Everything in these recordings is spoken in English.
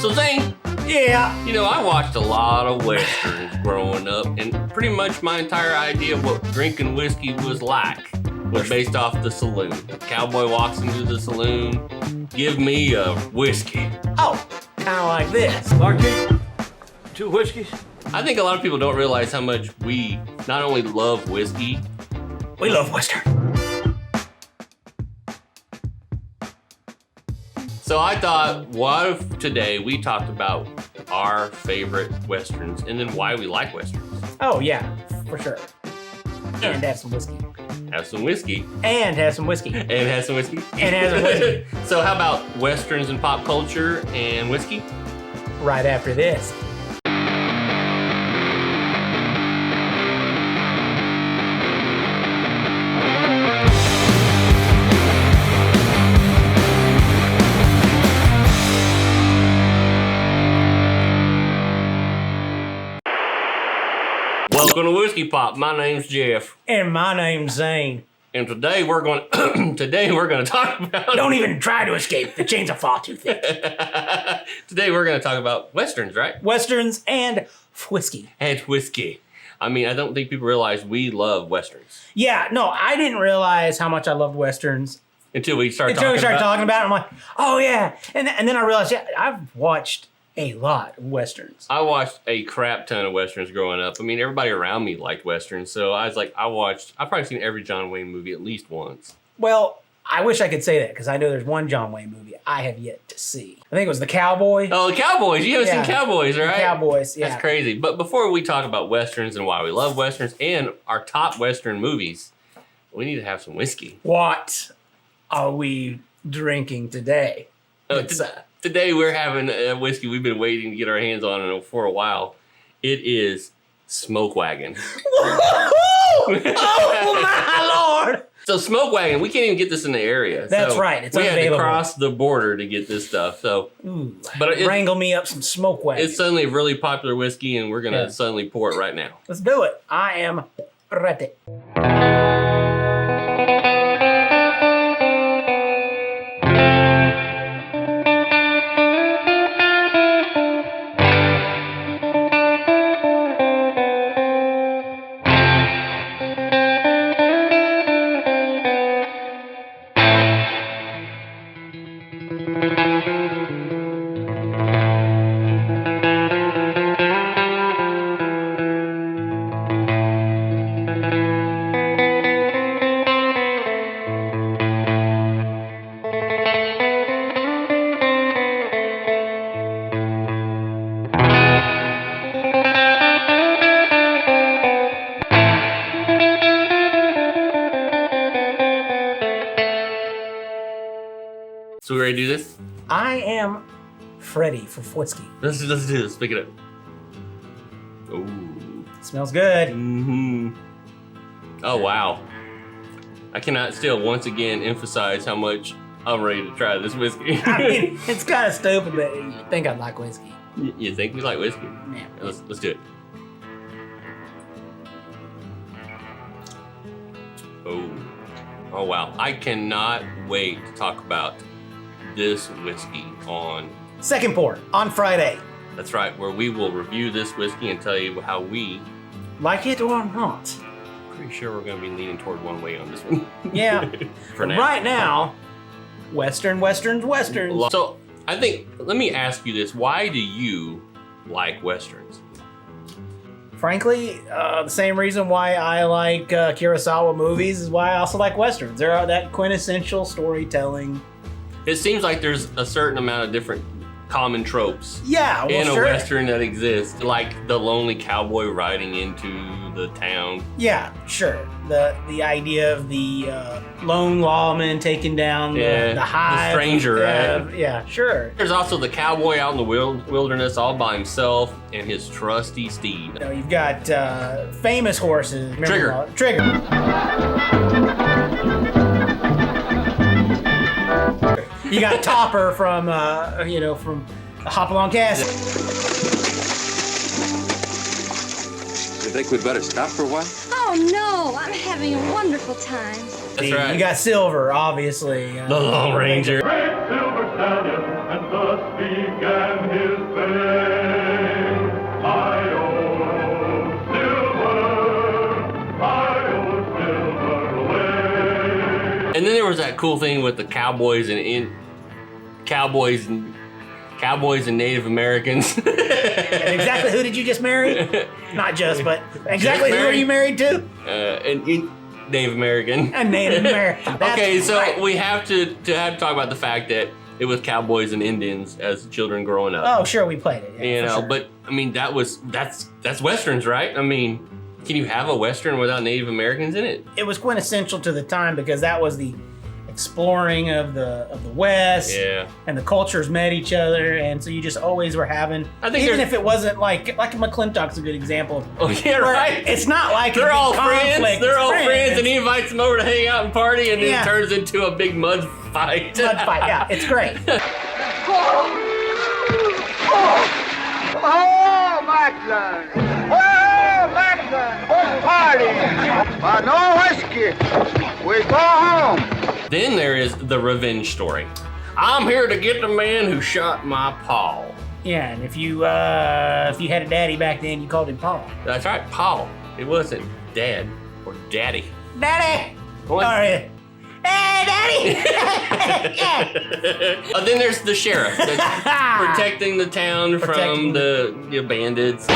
So Zane, Yeah. you know, I watched a lot of westerns growing up, and pretty much my entire idea of what drinking whiskey was like was based off the saloon. The cowboy walks into the saloon, give me a whiskey. Oh, kind of like this. Barkeep, 2 whiskeys. I think a lot of people don't realize how much we not only love whiskey, We love Western. so I thought, what if today we talked about our favorite westerns and then why we like westerns? Oh, yeah, for sure. And have some whiskey. Have some whiskey. And have some whiskey. And have some whiskey. And have some whiskey. So how about westerns and pop culture and whiskey? Right after this. Welcome to Whiskey Pop. My name's Jeff, And my name's Zane. and today we're going to talk about. Don't even try to escape. The chains are far too thick. Today we're going to talk about westerns, right? Westerns and whiskey. And whiskey. I mean, I don't think people realize we love westerns Yeah, no, I didn't realize how much I loved Westerns until we started until we started about. talking about it. I'm like, oh, yeah. And then I realized, yeah, I've watched a lot of Westerns. I watched a crap ton of westerns growing up. I mean, everybody around me liked westerns, so I was like, I've probably seen every John Wayne movie at least once. Well, I wish I could say that because I know there's one John Wayne movie I have yet to see. I think it was The Cowboy. Oh, the Cowboys! You haven't Yeah. seen Cowboys, right? Cowboys, yeah. That's crazy. But before we talk about westerns and why we love westerns and our top western movies, we need to have some whiskey. What are we drinking today? It's, Today we're having a whiskey we've been waiting to get our hands on for a while. It is Smoke Wagon. oh my Lord! So Smoke Wagon, we can't even get this in the area. That's so right, it's we had to unavailable. cross the border to get this stuff. So, Ooh, but wrangle me up some Smoke Wagon. it's suddenly a really popular whiskey, and we're gonna Yeah. suddenly pour it right now. Let's do it. I am ready. So we ready to do this? I am ready for whiskey. Let's do this. Pick it up. Ooh. Smells good. Mm-hmm. Oh wow. I cannot still once again emphasize how much I'm ready to try this whiskey. I mean, it's kind of stupid, but you think I'd like whiskey. You think we like whiskey? Yeah. Let's do it. Oh wow. I cannot wait to talk about this whiskey on, Second pour on Friday. that's right, where we will review this whiskey and tell you how we, Like it or not. pretty sure we're going to be leaning toward one way on this one. Yeah. For now. Right now, westerns. So I think, let me ask you this. Why do you like westerns? Frankly, the same reason why I like Kurosawa movies is why I also like westerns. They're that quintessential storytelling. It seems like there's a certain amount of different common tropes Yeah, well, in a sure. western that exist, like the lonely cowboy riding into the town. Yeah, sure. The idea of the lone lawman taking down Yeah, the hive. the stranger, right? Yeah, sure. There's also the cowboy out in the wilderness all by himself and his trusty steed. You know, you've got famous horses. Remember Trigger. You got Topper from from Hopalong Castle. You think we'd better stop for a while? Oh no, I'm having a wonderful time. That's right. You got Silver, obviously. the Lone Ranger. Great silver stallion, and thus began his And then there was that cool thing with the cowboys and cowboys and Native Americans. And exactly who did you just marry? Not just, but exactly who are you married to? Native American. A Native American. Okay, so right. we have to talk about the fact that it was cowboys and Indians as children growing up. Oh, sure, we played it. Yeah, You know, sure. but I mean that's westerns, right? I mean, can you have a western without Native Americans in it? It was quintessential to the time because that was the exploring of the West. Yeah. And the cultures met each other, and so you just always were having. I think even there's- if it wasn't like McClintock's a good example. Oh yeah, Where right. It's not like They're a big all friends. conflict, They're it's all friends, and he invites them over to hang out and party, and then Yeah. it turns into a big mud fight. Mud fight. Yeah, it's great. Oh, Macklin! Oh, Macklin! What's party? But no whiskey. We go home. Then there is the revenge story. I'm here to get the man who shot my paw. Yeah, and if you had a daddy back then, you called him Paul. That's right, paw. It wasn't dad or daddy. Daddy. What? All right. Hey, daddy. Then there's the sheriff that's protecting the town from the bandits.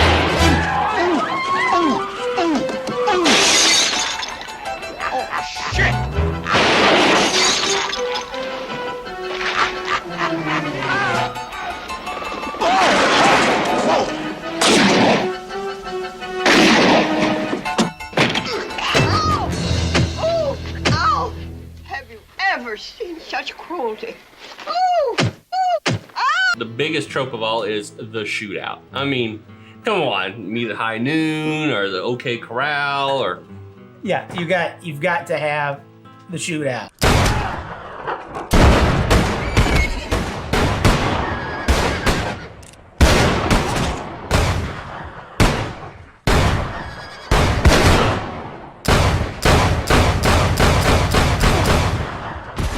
Ow! Have you ever seen such cruelty? Ooh! Ooh! The biggest trope of all is the shootout. I mean, come on, meet at high noon or the OK Corral or Yeah, you've got to have the shootout.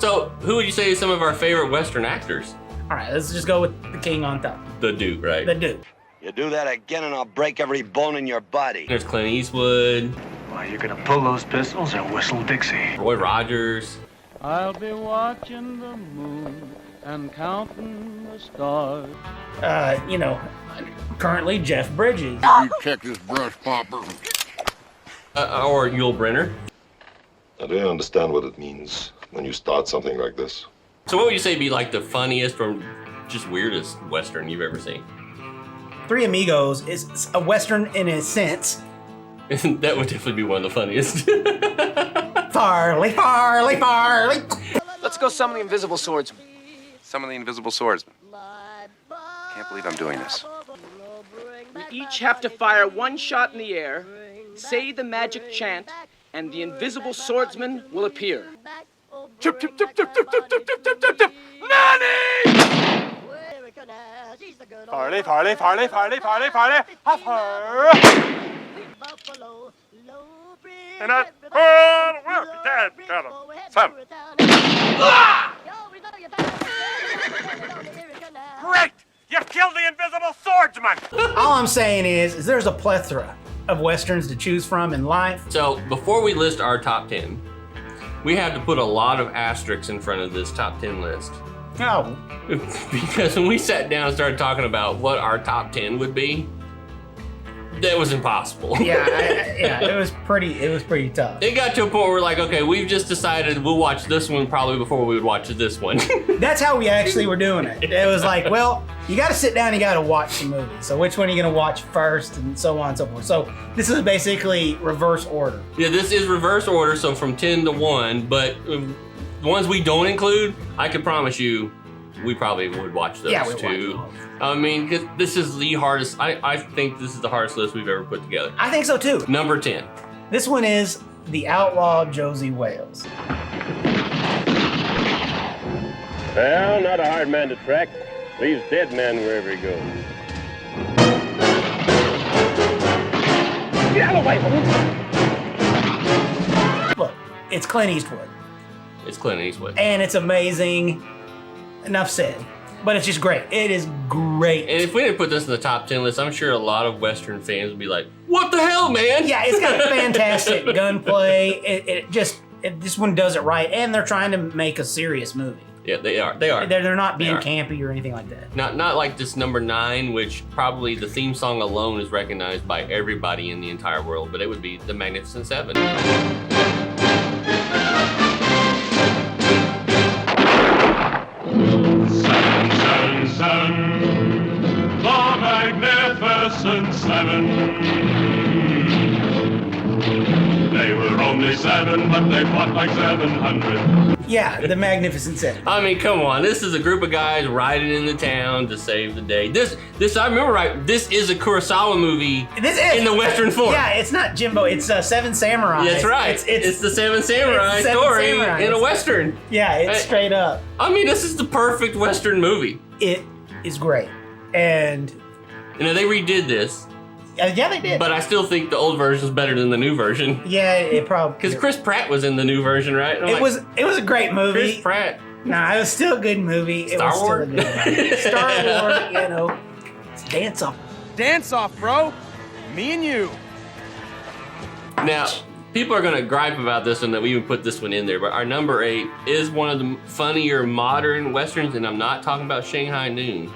So, who would you say is some of our favorite Western actors? All right, let's just go with the king on top. The Duke, right? The dude. You do that again and I'll break every bone in your body. There's Clint Eastwood, Why, you're gonna pull those pistols and whistle Dixie. Roy Rogers. I'll be watching the moon and counting the stars. Currently Jeff Bridges. You check this brush popper. Or Yul Brynner. I don't understand what it means when you start something like this. So what would you say be like the funniest or just weirdest Western you've ever seen? Three Amigos is a Western in a sense. That would definitely be one of the funniest. Farley, Farley, Farley. Let's go summon the invisible swordsman. Some of the invisible swordsmen. Can't believe I'm doing this. We each have to fire one shot in the air, say the magic chant, and the invisible swordsman will appear. Chip, chip, chip, chip, chip, chip, chip, chip, chip, chip, chip. Manny! Farley, Farley, Farley, Farley, Farley, Farley. Have her. And I. Dad, got him. Sam. Great! You've killed the invisible swordsman! All I'm saying is there's a plethora of Westerns to choose from in life. So before we list our top 10, we have to put a lot of asterisks in front of this top 10 list. Oh, Because when we sat down and started talking about what our top 10 would be, that was impossible. it was pretty tough. It got to a point where we're like, okay, we've just decided we'll watch this one probably before we would watch this one. That's how we actually were doing it. It was like, well, you got to sit down, you got to watch the movie. So which one are you going to watch first, and so on and so forth. So this is basically reverse order. Yeah, this is reverse order, so from 10 to 1, but the ones we don't include, I can promise you, we probably would watch those Yeah, we too. watch those. I mean, 'cause this is the hardest, I think this is the hardest list we've ever put together. I think so too. Number 10. This one is The Outlaw Josie Wales. Well, not a hard man to track. Leaves dead men wherever he goes. Get out of the way, Look, it's Clint Eastwood, It's Clint Eastwood. and it's amazing. Enough said. But it's just great. It is great. And if we didn't put this in the top 10 list, I'm sure a lot of Western fans would be like, what the hell, man? Yeah, it's got fantastic gunplay. It just this one does it right, and they're trying to make a serious movie. Yeah, they are. They're not being campy or anything like that. Not like this number 9, which probably the theme song alone is recognized by everybody in the entire world, but it would be The Magnificent Seven. The Magnificent Seven. They were only 7, but they fought like 700. Yeah, the Magnificent Seven. I mean, come on. This is a group of guys riding in the town to save the day. This I remember right, this is a Kurosawa movie in the Western form. Yeah, it's not Jimbo, it's Seven Samurai. That's right. It's the Seven Samurai story in a Western. Yeah, it's straight up. I mean, this is the perfect Western movie. It is great. And you know, they redid this. Yeah, they did. But I still think the old version is better than the new version. Yeah, it probably. Because Chris Pratt was in the new version, right? It was a great movie. Chris Pratt. Nah, it was still a good movie. Star Wars. Still a good movie. Star Wars, you know. It's dance off. Dance off, bro. Me and you. Now, people are gonna gripe about this one that we even put this one in there, but our number 8 is one of the funnier modern westerns, and I'm not talking about Shanghai Noon.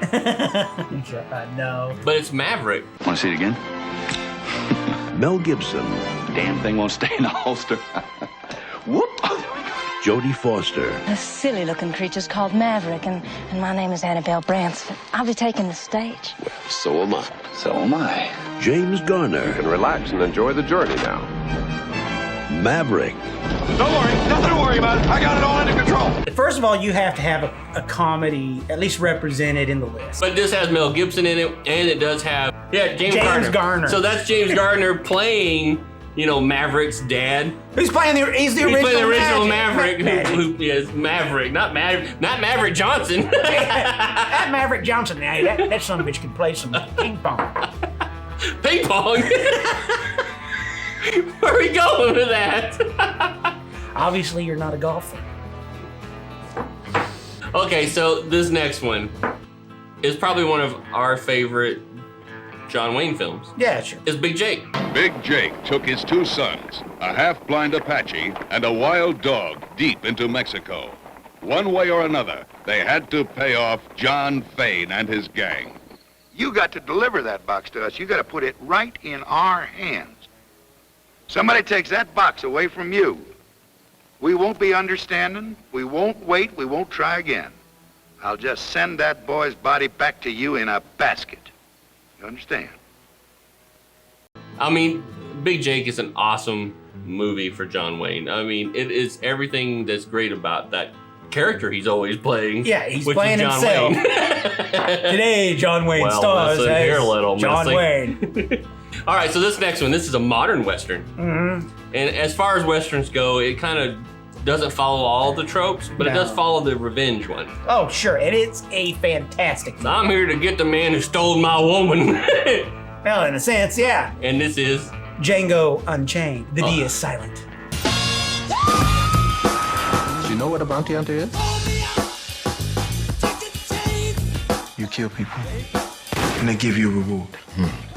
No. But it's Maverick. Want to see it again? Mel Gibson. Damn thing won't stay in the holster. Whoop! Jodie Foster. A silly-looking creature's called Maverick, and my name is Annabelle Bransford. I'll be taking the stage. Well, so am I. So am I. James Garner. You can relax and enjoy the journey now. Maverick. Don't worry, nothing to worry about. I got it all under control. First of all, you have to have a comedy at least represented in the list. But this has Mel Gibson in it, and it does have James Garner. So that's James Garner playing, you know, Maverick's dad. He's playing the original Maverick. Who is Maverick, not Maverick Johnson. That Maverick Johnson, that son of a bitch can play some ping pong. Ping pong. Where are we going with that? Obviously, you're not a golfer. Okay, so this next one is probably one of our favorite John Wayne films. Yeah, sure. It's Big Jake. Big Jake took his 2 sons, a half-blind Apache and a wild dog, deep into Mexico. One way or another, they had to pay off John Fane and his gang. You got to deliver that box to us. You got to put it right in our hands. Somebody takes that box away from you. We won't be understanding. We won't wait. We won't try again. I'll just send that boy's body back to you in a basket. You understand? I mean, Big Jake is an awesome movie for John Wayne. I mean, it is everything that's great about that character he's always playing. Yeah, he's playing John himself. Wayne. Today, John Wayne stars listen here, as little John missy. Wayne. All right, so this next one, this is a modern Western. Mm-hmm. And as far as Westerns go, it kind of doesn't follow all the tropes, but it does follow the revenge one. Oh, sure, and it's a fantastic film. I'm here to get the man who stole my woman. Well, in a sense, yeah. And this is? Django Unchained. The D is silent. Do you know what a bounty hunter is? You kill people, and they give you a reward.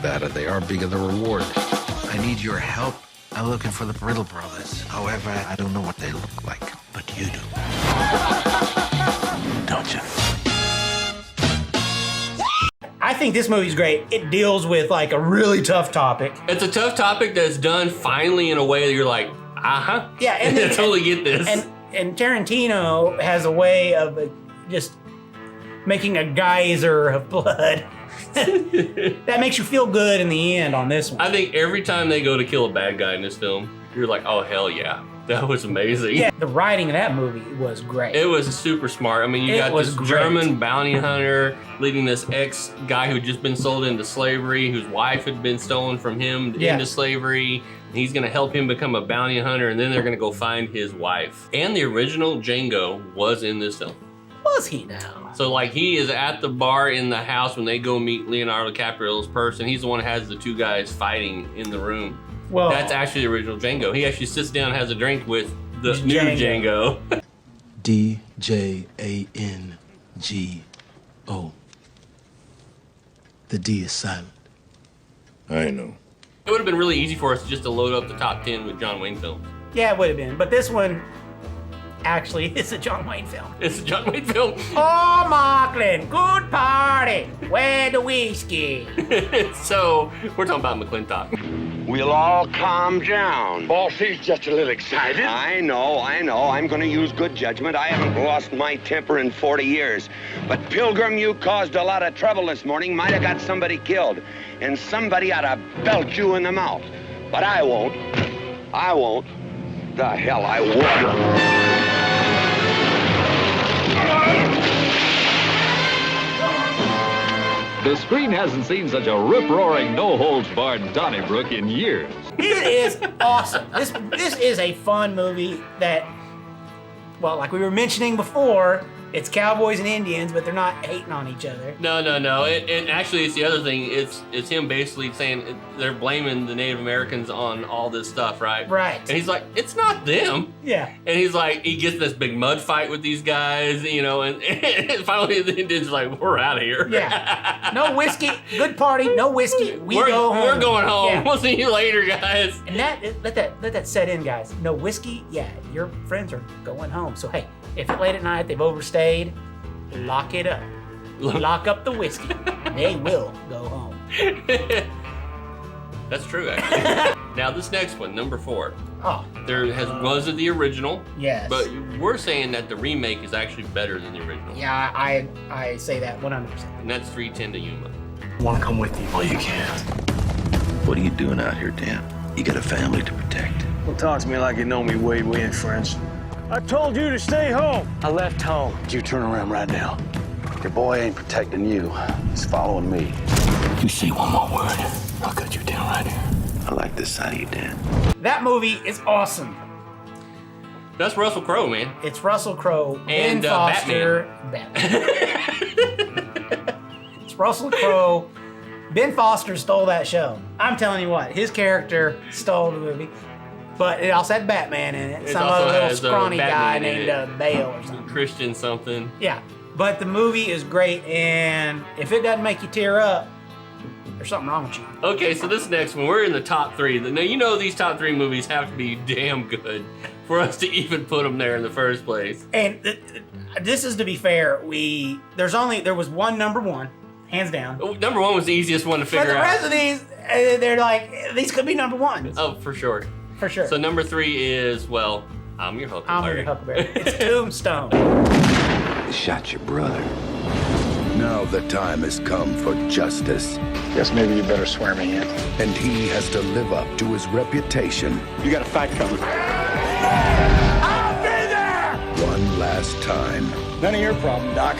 Better they are, bigger the reward. I need your help. I'm looking for the Brittle Brothers. However, I don't know what they look like, but you do. Don't you? I think this movie's great. It deals with like a really tough topic. It's a tough topic that's done finally in a way that you're like, uh-huh. Yeah, and I totally get this. And Tarantino has a way of just making a geyser of blood. That makes you feel good in the end on this one. I think every time they go to kill a bad guy in this film, you're like, oh, hell yeah. That was amazing. Yeah, the writing of that movie was great. It was super smart. I mean, you got this German bounty hunter leading this ex-guy who'd just been sold into slavery, whose wife had been stolen from him into slavery. He's going to help him become a bounty hunter, and then they're going to go find his wife. And the original Django was in this film. Was he now? So, like, he is at the bar in the house when they go meet Leonardo DiCaprio's person. He's the one who has the 2 guys fighting in the room. Well, that's actually the original Django. He actually sits down and has a drink with the new Django. D-J-A-N-G-O. The D is silent. I know. It would have been really easy for us just to load up the top 10 with John Wayne films. Yeah, it would have been. But this one actually is a John Wayne film. It's a John Wayne film. Oh, Marklin, good party. Where the whiskey? So, we're talking about McClintock. We'll all calm down. Boss, he's just a little excited. I know. I'm gonna use good judgment. I haven't lost my temper in 40 years. But Pilgrim, you caused a lot of trouble this morning. Might have got somebody killed. And somebody ought to belt you in the mouth. But I won't. I won't. The hell I won't. The screen hasn't seen such a rip-roaring, no-holds-barred Donnybrook in years. It is awesome. This is a fun movie that, well, like we were mentioning before, it's cowboys and Indians, but they're not hating on each other. No. And actually, it's the other thing. It's him basically saying they're blaming the Native Americans on all this stuff, right? Right. And he's like, it's not them. Yeah. And he's like, he gets this big mud fight with these guys, you know, and finally the Indians are like, we're out of here. Yeah. No whiskey. Good party. No whiskey. We're go home. We're going home. Yeah. We'll see you later, guys. And let that set in, guys. No whiskey. Yeah, your friends are going home. So hey, if it's late at night, they've overstayed, lock it up. Lock up the whiskey. They will go home. That's true, actually. Now, this next one, number 4. Oh. Was the original. Yes. But we're saying that the remake is actually better than the original. Yeah, I say that 100%. And that's 3:10 to Yuma. I want to come with you. Well, you can't. What are you doing out here, Dan? You got a family to protect. Don't talk to me like you know me, Wade. We ain't friends. I told you to stay home. I left home. You turn around right now. Your boy ain't protecting you. He's following me. If you say one more word, I'll cut you down right here. I like this side of you, Dan. That movie is awesome. That's Russell Crowe, man. It's Russell Crowe and Ben Foster. Batman. It's Russell Crowe. Ben Foster stole that show. I'm telling you what, his character stole the movie. But it also had Batman in it. Some other little scrawny guy named Bale or something. Christian something. Yeah. But the movie is great, and if it doesn't make you tear up, there's something wrong with you. Okay, so this next one, we're in the top 3. Now, you know these top 3 movies have to be damn good for us to even put them there in the first place. And this is, to be fair, there was one number 1, hands down. Number 1 was the easiest one to figure out. But the rest of these, they're like, these could be number 1s. Oh, for sure. For sure. So number 3 is, well, I'm your Huckleberry. It's Tombstone. They shot your brother. Now the time has come for justice. Guess maybe you better swear me in. And he has to live up to his reputation. You got a fight coming. I'll be there! One last time. None of your problem, Doc.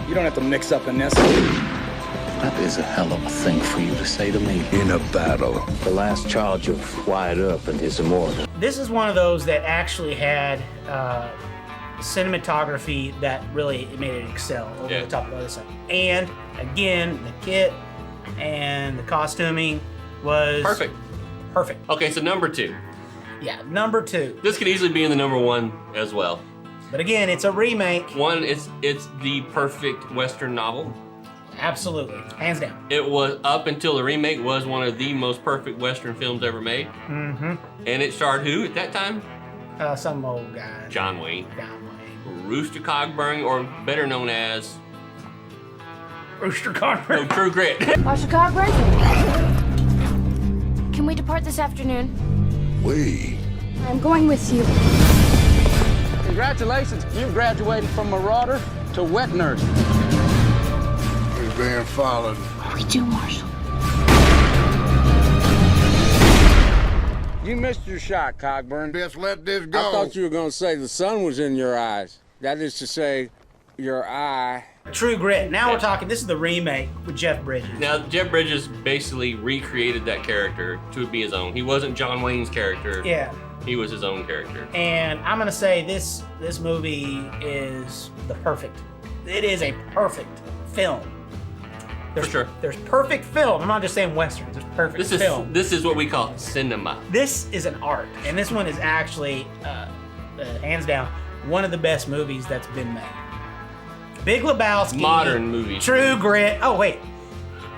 You don't have to mix up in this. That is a hell of a thing for you to say to me. In a battle. The last charge of Wyatt Earp and his immortal. This is one of those that actually had cinematography that really made it excel over the top of the other stuff. And again, the kit and the costuming was perfect. Okay, so number 2. Yeah, number 2. This could easily be in the number 1 as well. But again, it's a remake. One, it's the perfect Western novel. Absolutely, hands down. It was, up until the remake, was one of the most perfect Western films ever made. Mm-hmm. And it starred who at that time? Some old guy. John Wayne. Rooster Cogburn, or better known as Rooster Cogburn. No, True Grit. Master Cogburn? Can we depart this afternoon? I'm going with you. Congratulations, you graduated from Marauder to wet nurse. We're being followed. We do, Marshal. You missed your shot, Cogburn. Just let this go. I thought you were going to say the sun was in your eyes. That is to say, your eye. True Grit. Now we're talking, this is the remake with Jeff Bridges. Now, Jeff Bridges basically recreated that character to be his own. He wasn't John Wayne's character. Yeah. He was his own character. And I'm going to say this movie is it is a perfect film. For sure. There's perfect film. I'm not just saying Westerns. There's perfect film. This is what we call cinema. This is an art. And this one is actually, hands down, one of the best movies that's been made. Big Lebowski. Modern movie. True Grit. Oh, wait.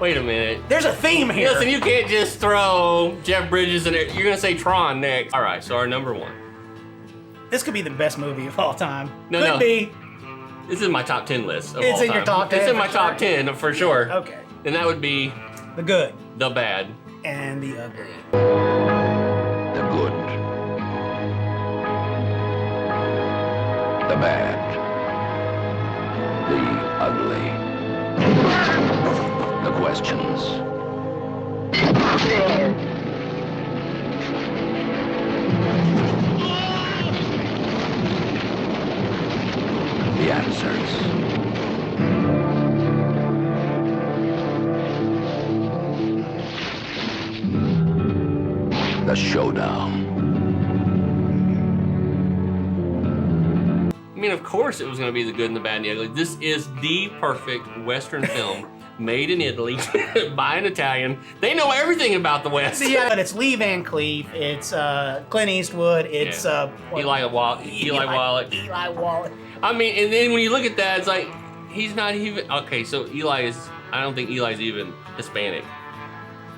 Wait a minute. There's a theme here. Listen, you can't just throw Jeff Bridges in there. You're going to say Tron next. All right, so our number 1. This could be the best movie of all time. No, could no. be. This is my top 10 list of It's all in time. your top 10 It's in for my top sure? 10 for sure. Okay. And that would be The good. The bad. And the ugly. The good. The bad. The ugly. The questions. The answers. The showdown. I mean, of course it was going to be The Good and the Bad and the Ugly. This is the perfect Western film made in Italy by an Italian. They know everything about the West. See, yeah, but it's Lee Van Cleef. It's Clint Eastwood. It's Eli Wallach. Eli Wallach. I mean, and then when you look at that, it's like, he's not even... Okay, so Eli is... I don't think Eli's even Hispanic.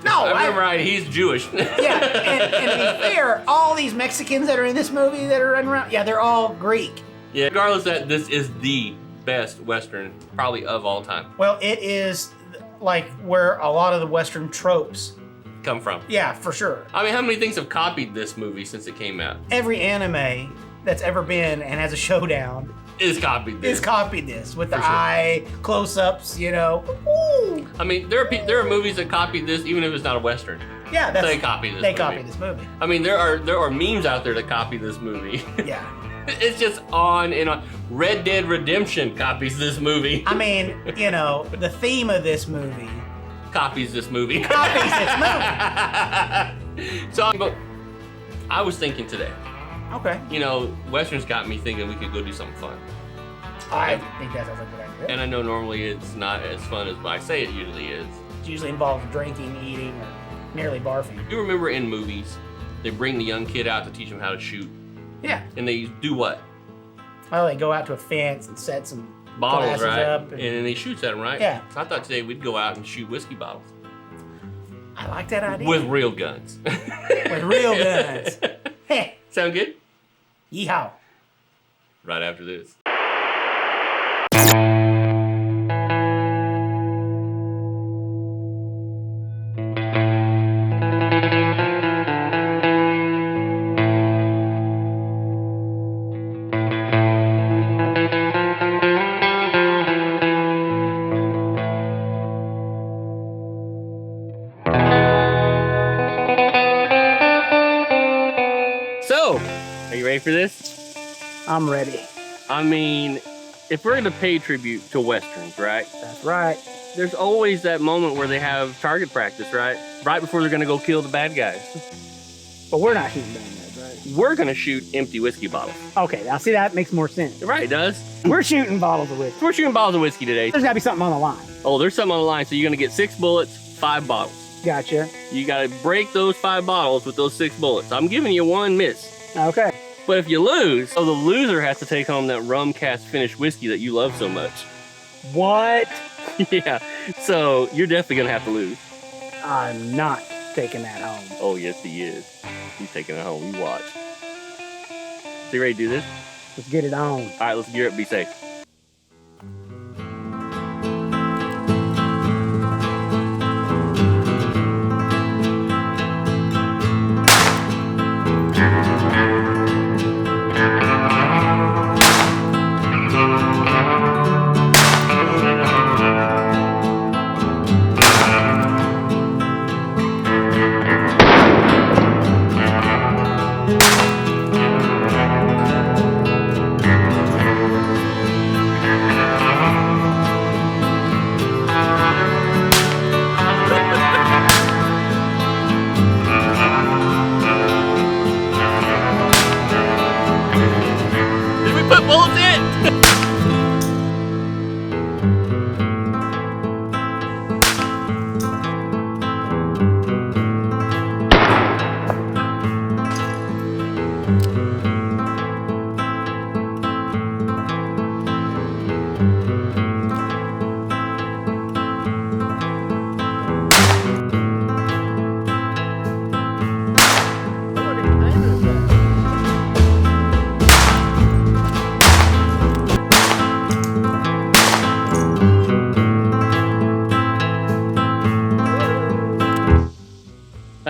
No, I remember right, he's Jewish. Yeah, and to be fair, all these Mexicans that are in this movie that are running around, yeah, they're all Greek. Yeah, regardless that this is the best Western probably of all time. Well, it is like where a lot of the Western tropes come from. Yeah, for sure. I mean, how many things have copied this movie since it came out? Every anime that's ever been and has a showdown is copied this. With the eye close-ups, you know. Woo! I mean, there are movies that copied this even if it's not a Western. Yeah, they copy this. They copy this movie. I mean, there are memes out there that copy this movie. Yeah. It's just on and on. Red Dead Redemption copies this movie. I mean, you know, the theme of this movie copies this movie. So, but I was thinking today. Okay. You know, Westerns got me thinking we could go do something fun. I think that sounds like a good idea. And I know normally it's not as fun as I say it usually is. It usually involves drinking, eating, or nearly barfing. You remember in movies, they bring the young kid out to teach them how to shoot. Yeah. And they do what? Well, they go out to a fence and set some bottles, right? up. And then they shoot at them, right? Yeah. So I thought today we'd go out and shoot whiskey bottles. I like that idea. With real guns. With real guns. Hey. Sound good? Yeehaw. Right after this. So, are you ready for this? I'm ready. I mean, if we're gonna pay tribute to Westerns, right? That's right. There's always that moment where they have target practice, right? Right before they're gonna go kill the bad guys. But we're not shooting bad guys, right? We're gonna shoot empty whiskey bottles. Okay, now see, that makes more sense. Right, it does. We're shooting bottles of whiskey. We're shooting bottles of whiskey today. There's gotta be something on the line. Oh, there's something on the line. So you're gonna get 6 bullets, 5 bottles. Gotcha. You gotta break those 5 bottles with those 6 bullets. I'm giving you 1 miss. Okay. But if you lose, the loser has to take home that rum cast finished whiskey that you love so much. What? Yeah. So you're definitely gonna have to lose. I'm not taking that home. Oh yes, he is. He's taking it home. You watch. So you ready to do this? Let's get it on. All right, let's gear up. Be safe.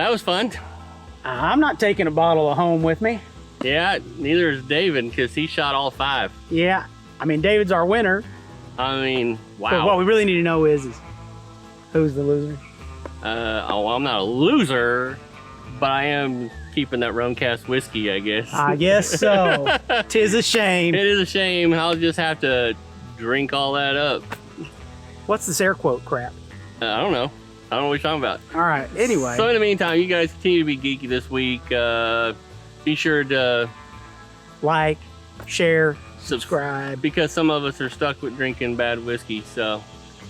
that was fun. I'm not taking a bottle of home with me. Yeah, neither is David because he shot all 5. Yeah, I mean, David's our winner. I mean, wow. But what we really need to know is who's the loser? I'm not a loser, but I am keeping that rum cast whiskey, I guess. I guess so. 'Tis a shame. It is a shame. I'll just have to drink all that up. What's this air quote crap? I don't know. I don't know what you're talking about. All right, anyway. So in the meantime, you guys continue to be geeky this week. Be sure to like, share, subscribe. Because some of us are stuck with drinking bad whiskey, so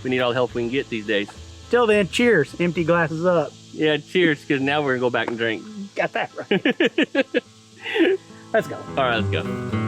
we need all the help we can get these days. Till then, cheers. Empty glasses up. Yeah, cheers, because now we're going to go back and drink. Got that right. Let's go. All right, let's go.